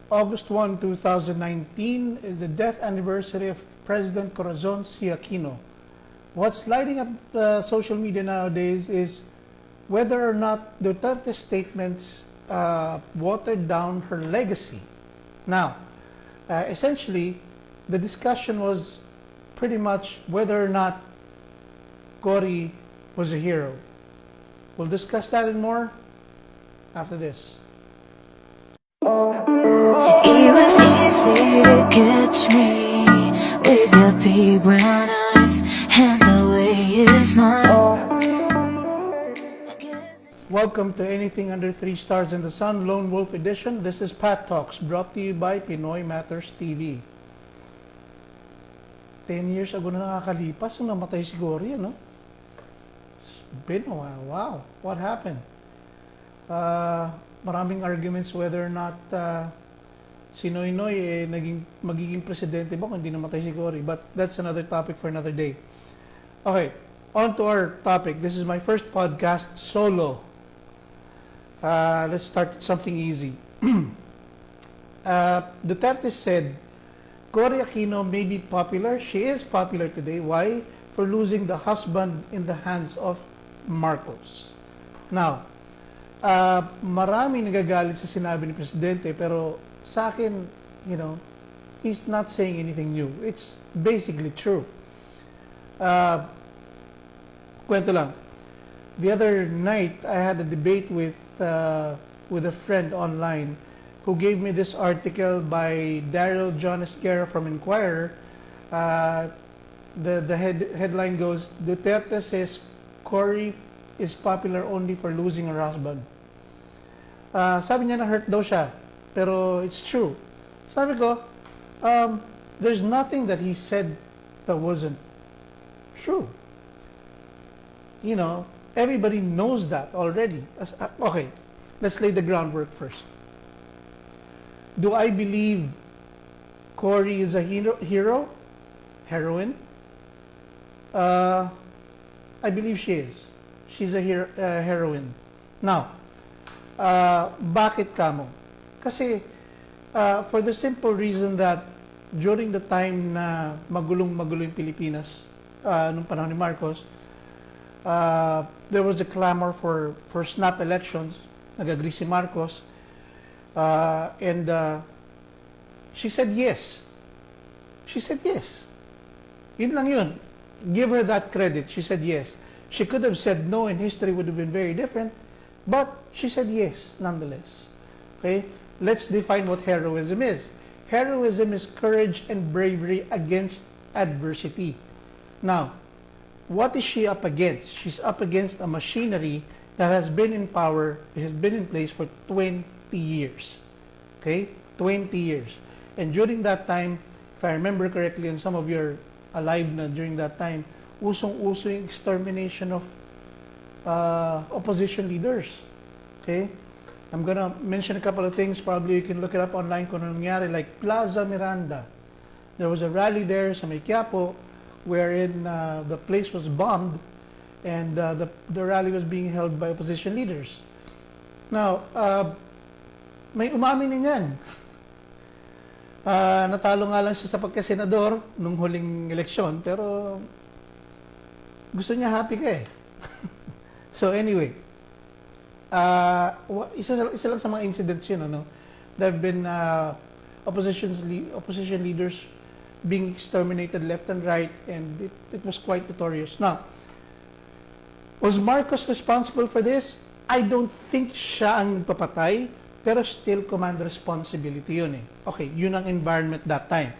August 1, 2019 is the death anniversary of President Corazon C. Aquino. What's lighting up social media nowadays is whether or not Duterte's statements watered down her legacy. Now, essentially, the discussion was pretty much whether or not Cory was a hero. We'll discuss that and more after this. It was easy to catch me with your big brown eyes and the way you smile. Welcome to Anything Under 3 Stars in the Sun, Lone Wolf Edition. This is Pat Talks, brought to you by Pinoy Matters TV. 10 years ago na nakakalipas nung namatay si Cory, no? It's been a while. Wow, what happened? Maraming arguments whether or not si Noynoy magiging presidente ba kung hindi namatay si Cory. But that's another topic for another day. Okay, on to our topic. This is my first podcast solo. Let's start with something easy. Duterte said, Cory Aquino may be popular. She is popular today. Why? For losing the husband in the hands of Marcos. Now, marami nagagalit sa sinabi ni Presidente, pero sa akin, he's not saying anything new. It's basically true. Kwento lang. The other night, I had a debate with a friend online who gave me this article by Daryl John Esguerra from Inquirer. The headline goes, Duterte says Cory is popular only for losing her husband. Sabi niya na hurt daw siya, pero it's true. Sabi ko, there's nothing that he said that wasn't true. Everybody knows that already. Okay, let's lay the groundwork first. Do I believe Cory is a hero? Heroine? I believe she is. She's a heroine. Now, bakit kamo? Kasi, for the simple reason that during the time na magulong-magulo yung Pilipinas, nung panahon ni Marcos, there was a clamor for snap elections. Nag-agree si Marcos. And she said yes. She said yes. Yun lang yun. Give her that credit. She said yes. She could have said no and history would have been very different. But she said yes, nonetheless. Okay? Let's define what heroism is. Heroism is courage and bravery against adversity. Now, what is she up against? She's up against a machinery that has been in power, has been in place for 20 years. Okay? 20 years. And during that time, if I remember correctly, and some of you are alive na during that time, usong-uso yung extermination of opposition leaders. Okay? I'm gonna mention a couple of things. Probably you can look it up online kung ano nangyari. Like Plaza Miranda. There was a rally there sa May Quiapo wherein the place was bombed and the rally was being held by opposition leaders. Now, may umamin na yan. Natalo nga lang siya sa pagkasenador nung huling eleksyon, pero gusto niya happy ka eh. So anyway, isa lang sa mga incidents yun, there have been opposition leaders being exterminated left and right, and it was quite notorious. Now, was Marcos responsible for this? I don't think siya ang papatay, pero still command responsibility yun eh. Okay, yun ang environment that time.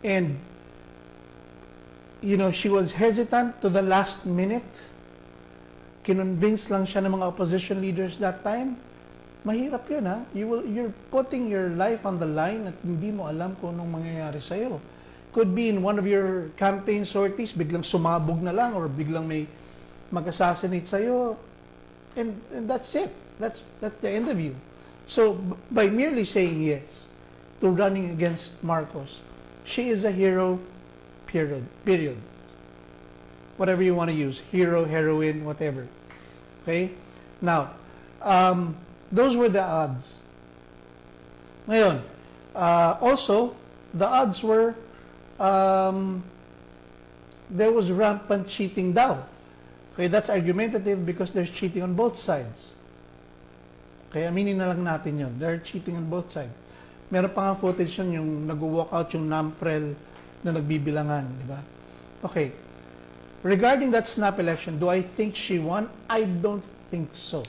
And, she was hesitant to the last minute. Kinonvince lang siya ng mga opposition leaders that time. Mahirap yun, ha? You're putting your life on the line at hindi mo alam kung anong mangyayari sa'yo. Could be in one of your campaign sorties, biglang sumabog na lang or biglang may mag-assassinate sa'yo. And that's it. That's the end of you. So, by merely saying yes to running against Marcos, she is a hero, period. Whatever you want to use, hero, heroine, whatever. Okay? Now, those were the odds. Ngayon, also, the odds were there was rampant cheating daw. Okay, that's argumentative because there's cheating on both sides. Okay, aminin na lang natin yun. They're cheating on both sides. Meron pa nga footage yun, yung nag-walk out yung NAMFREL na nagbibilangan, di ba? Okay. Regarding that snap election, do I think she won? I don't think so.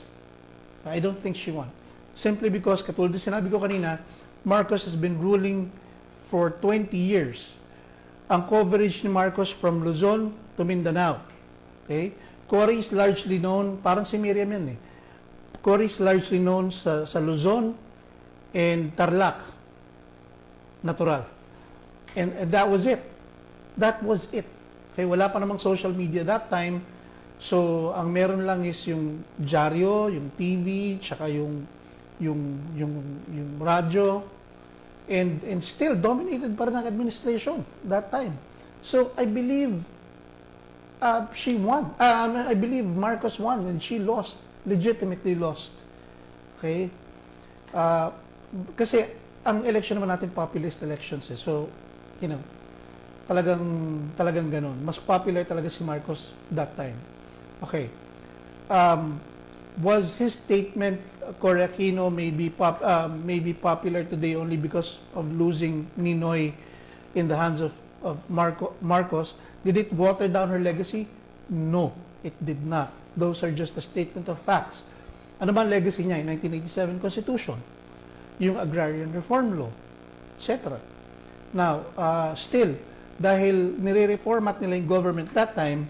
I don't think she won. Simply because, katulad din sinabi ko kanina, Marcos has been ruling for 20 years. Ang coverage ni Marcos from Luzon to Mindanao. Okay? Cory is largely known, parang si Miriam yan eh. Cory is largely known sa Luzon and Tarlac. Natural. And that was it. That was it. Okay, wala pa namang social media that time. So, ang meron lang is yung dyaryo, yung TV, tsaka yung radyo. And still dominated pa rin ang administration that time. So, I believe she won. I believe Marcos won and she lost. Legitimately lost. Okay? Kasi ang election naman natin populist elections eh. So, you know, talagang ganun. Mas popular talaga si Marcos that time. Okay. Was his statement, Aquino may be popular today only because of losing Ninoy in the hands of Marcos? Did it water down her legacy? No, it did not. Those are just a statement of facts. Ano ba ang legacy niya in 1987 Constitution? Yung Agrarian Reform Law, etc. Now, still, dahil nire-reformat nila yung government that time,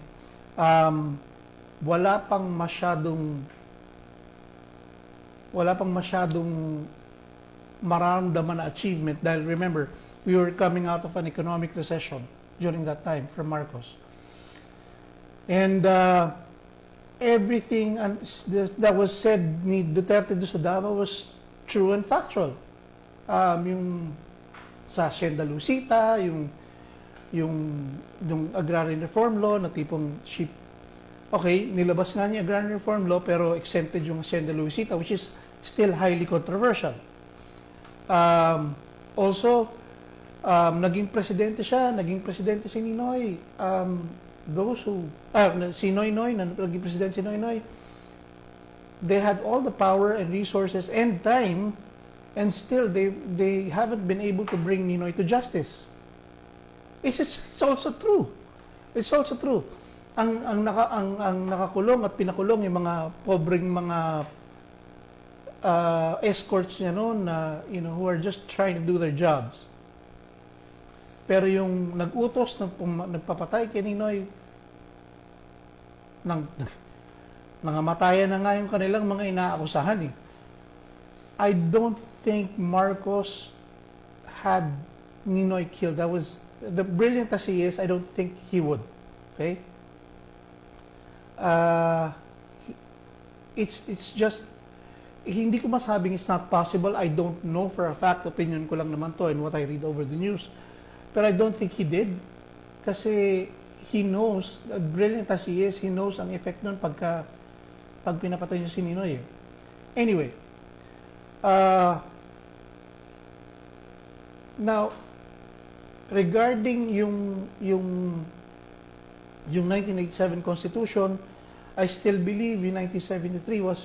wala pang masyadong mararamdaman na achievement dahil remember, we were coming out of an economic recession during that time from Marcos. And everything that was said ni Duterte do sa Davao was true and factual. Yung sa Hacienda Lucita, yung Agrarian Reform Law na tipong sheep. Okay, nilabas nga niya Agrarian Reform Law pero exempted yung Hacienda Lucita, which is still highly controversial. Also, naging presidente si Ninoy. Si Noynoy, naging presidente si Noynoy, they had all the power and resources and time, and still they haven't been able to bring Ninoy to justice. It's also true. It's also true. Ang nakakulong at pinakulong yung mga pobreng mga escorts niya noon na who are just trying to do their jobs. Pero yung nag-utos, nagpapatay kay Ninoy, nangamatayan na nga yung kanilang mga inaakusahan eh. I don't think Marcos had Ninoy killed. That was, the brilliant as he is, I don't think he would. Okay? It's just, hindi ko masabing it's not possible. I don't know for a fact. Opinion ko lang naman to and what I read over the news. Pero I don't think he did. Kasi he knows, brilliant as he is, he knows ang effect nun pag pinapatay niya si Ninoy. Anyway, now, regarding yung 1987 Constitution, I still believe yung 1973 was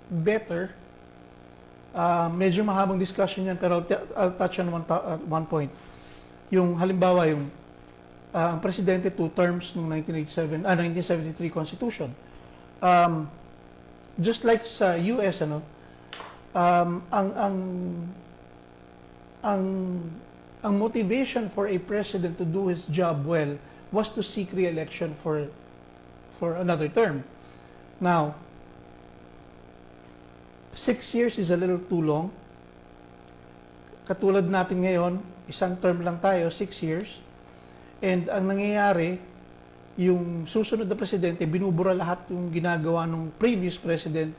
better. Medyo mahabang discussion yan, pero I'll touch on one point. Yung halimbawa, ang presidente 2 terms ng 1973 Constitution. Just like sa US, ang motivation for a president to do his job well was to seek re-election for another term. Now, 6 years is a little too long. Katulad natin ngayon, isang term lang tayo, 6 years. And ang nangyayari, yung susunod na presidente, binubura lahat yung ginagawa ng previous president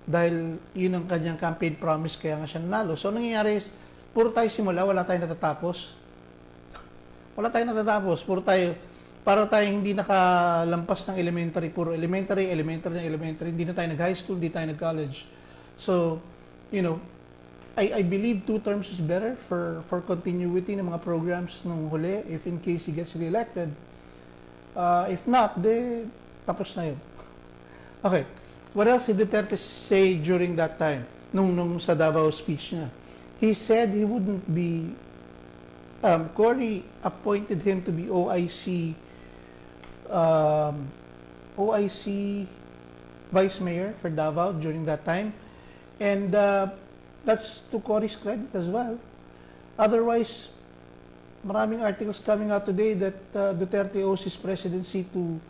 dahil yun ang kanyang campaign promise, kaya nga siya nanalo. So, nangyayari is, puro tayo simula, wala tayong natatapos. Wala tayong natatapos. Para tayo hindi nakalampas ng elementary, puro elementary, hindi na tayo nag-high school, hindi tayo nag-college. So, I believe 2 terms is better for continuity ng mga programs nung huli if in case he gets reelected. If not, tapos na yun. Okay. What else did Duterte say during that time? Nung sa Davao speech niya. He said he wouldn't be, Cory appointed him to be OIC Vice Mayor for Davao during that time. And that's to Cory's credit as well. Otherwise, maraming articles coming out today that Duterte owes his presidency to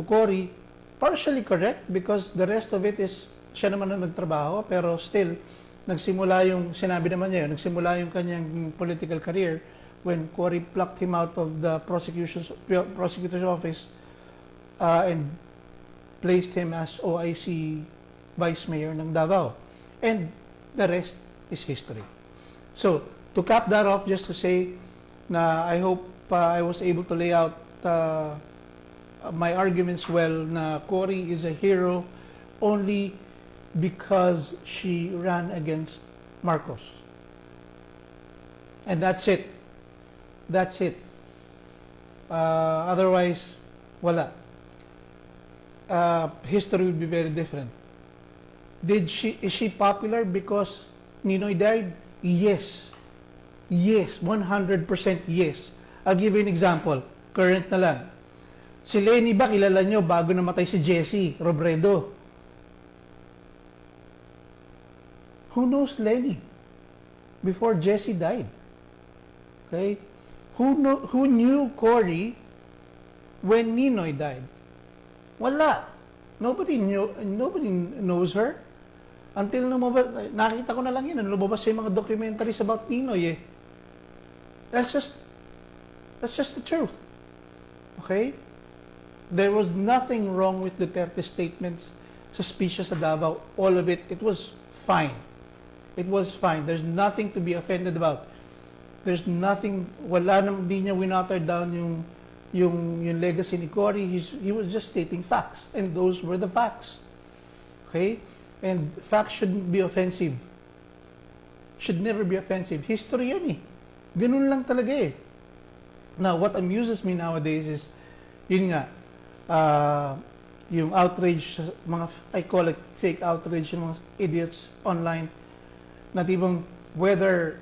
Cory. Partially correct because the rest of it is siya naman na nagtrabaho, pero still nagsimula yung sinabi naman niya yun, nagsimula yung kanyang political career when Cory plucked him out of the prosecutor's office and placed him as OIC Vice Mayor ng Davao. And the rest is history. So, to cap that off, just to say na I hope I was able to lay out my arguments well na Cory is a hero only because she ran against Marcos. And that's it. That's it. Otherwise, wala. History would be very different. Is she popular because Ninoy died? Yes. Yes, 100% yes. I'll give you an example. Current na lang. Si Lenny ba kilala nyo bago namatay si Jesse Robredo? Who knows Lenny before Jesse died? Okay? Who knew Cory when Ninoy died? Wala. Nobody knows her. Until lumabas, nakita ko na lang yun, lumabas yung mga documentaries about Ninoy eh. That's just the truth. Okay? There was nothing wrong with Duterte's statements sa speeches sa Davao. All of it was fine. It was fine. There's nothing to be offended about. There's nothing, wala nang, di niya winater down yung legacy ni Cory. He was just stating facts. And those were the facts. Okay? And facts shouldn't be offensive. Should never be offensive. History yan eh. Ganun lang talaga eh. Now, what amuses me nowadays is, yun nga, yung outrage, mga, I call it fake outrage, yung mga idiots online, na tibang whether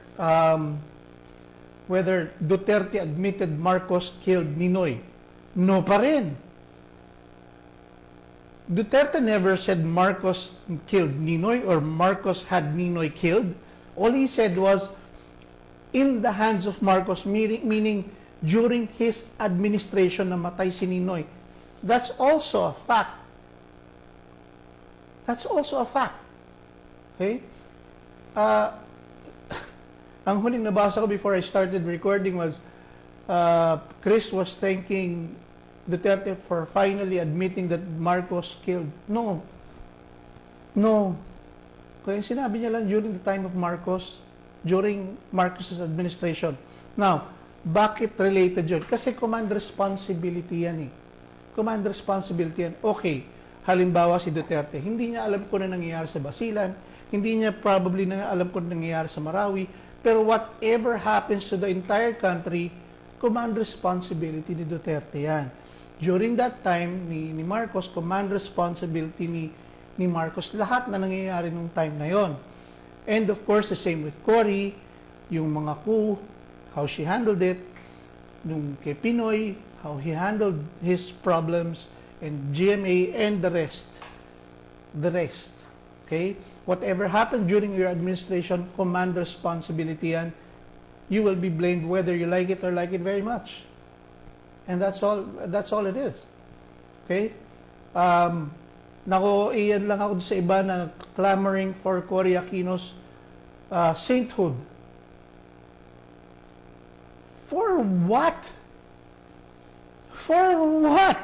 Duterte admitted Marcos killed Ninoy. No pa rin. Duterte never said Marcos killed Ninoy or Marcos had Ninoy killed. All he said was, in the hands of Marcos, meaning during his administration namatay si Ninoy. That's also a fact. That's also a fact. Okay? Ang huling nabasa ko before I started recording was Chris was thanking Duterte for finally admitting that Marcos killed. No. No. Kaya sinabi niya lang during the time of Marcos, during Marcos's administration. Now, bakit related yun? Kasi command responsibility yan eh. Command responsibility yan. Okay, halimbawa si Duterte, hindi niya alam kung ano nangyayari sa Basilan, hindi niya probably alam kung ano nangyayari sa Marawi, pero whatever happens to the entire country, command responsibility ni Duterte yan. During that time ni Marcos, command responsibility ni Marcos, lahat na nangyayari nung time na yon. And of course, the same with Cory, yung mga coup, how she handled it, nung kay Pinoy, how he handled his problems, and GMA, and the rest. The rest. Okay? Whatever happened during your administration, command responsibility yan. You will be blamed whether you like it or like it very much. And that's all it is. Okay? Iyan lang ako sa iba na clamoring for Cory Aquino's sainthood. For what? For what?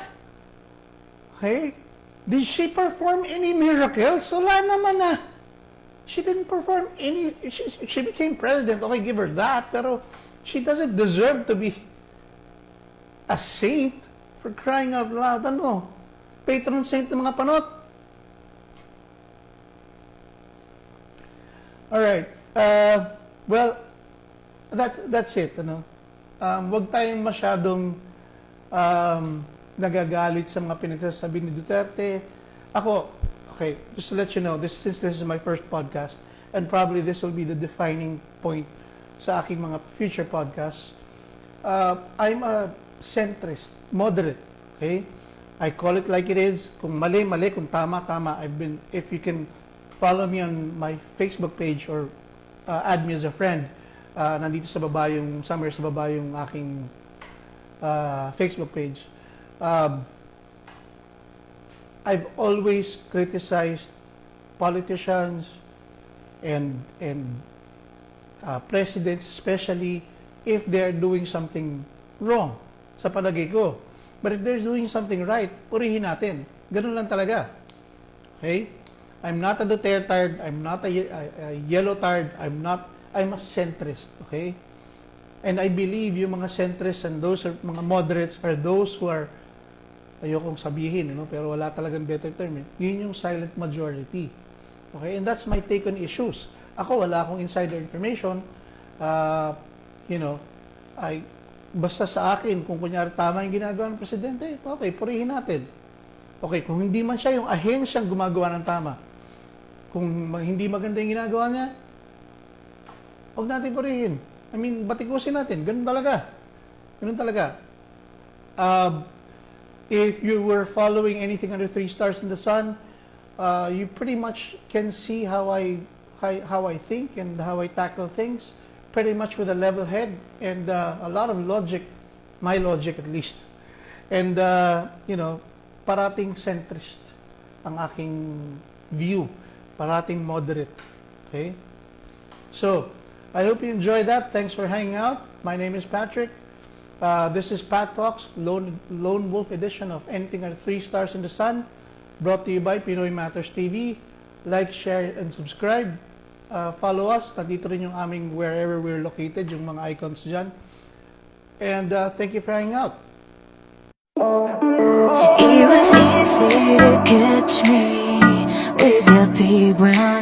Okay? Did she perform any miracles? Wala naman na. She didn't perform any. She became president. Okay, give her that. Pero she doesn't deserve to be a saint, for crying out loud. Ano? Patron saint ng mga panot. All right. Well, that's it. Ano? Wag tayong masyadong nagagalit sa mga pinagsasabi ni Duterte. Ako, okay, just to let you know, since this is my first podcast, and probably this will be the defining point sa aking mga future podcasts, I'm a centrist, moderate, okay? I call it like it is. Kung mali, mali. Kung tama, tama. If you can follow me on my Facebook page or add me as a friend, nandito sa baba yung, somewhere sa baba yung aking Facebook page. I've always criticized politicians and presidents, especially if they're doing something wrong sa palagay ko. But if they're doing something right, purihin natin. Ganun lang talaga. Okay? I'm not a Duterte, I'm not a yellow tard, I'm a centrist. Okay? And I believe yung mga centrists and those are, mga moderates are those who are, ayokong sabihin, pero wala talagang better term. Yun yung silent majority. Okay? And that's my take on issues. Ako, wala akong insider information. Basta sa akin, kung kunyari tama yung ginagawa ng presidente, okay, purihin natin. Okay, kung hindi man siya yung ahensyang gumagawa ng tama, kung hindi maganda yung ginagawa niya, huwag natin purihin. I mean, batikusin natin. Ganun talaga. Ganun talaga. If you were following anything under 3 stars in the sun, you pretty much can see how I think and how I tackle things. Pretty much with a level head and a lot of logic, my logic at least. And, parating centrist ang aking view. Parating moderate. Okay? So, I hope you enjoyed that. Thanks for hanging out. My name is Patrick. This is Pat Talks, Lone Wolf edition of Anything Under 3 Stars in the Sun, brought to you by Pinoy Matters TV. Like, share, and subscribe. Follow us. Nandito rin yung aming wherever we're located, yung mga icons dyan. And thank you for hanging out. It was easy to catch me with your big brown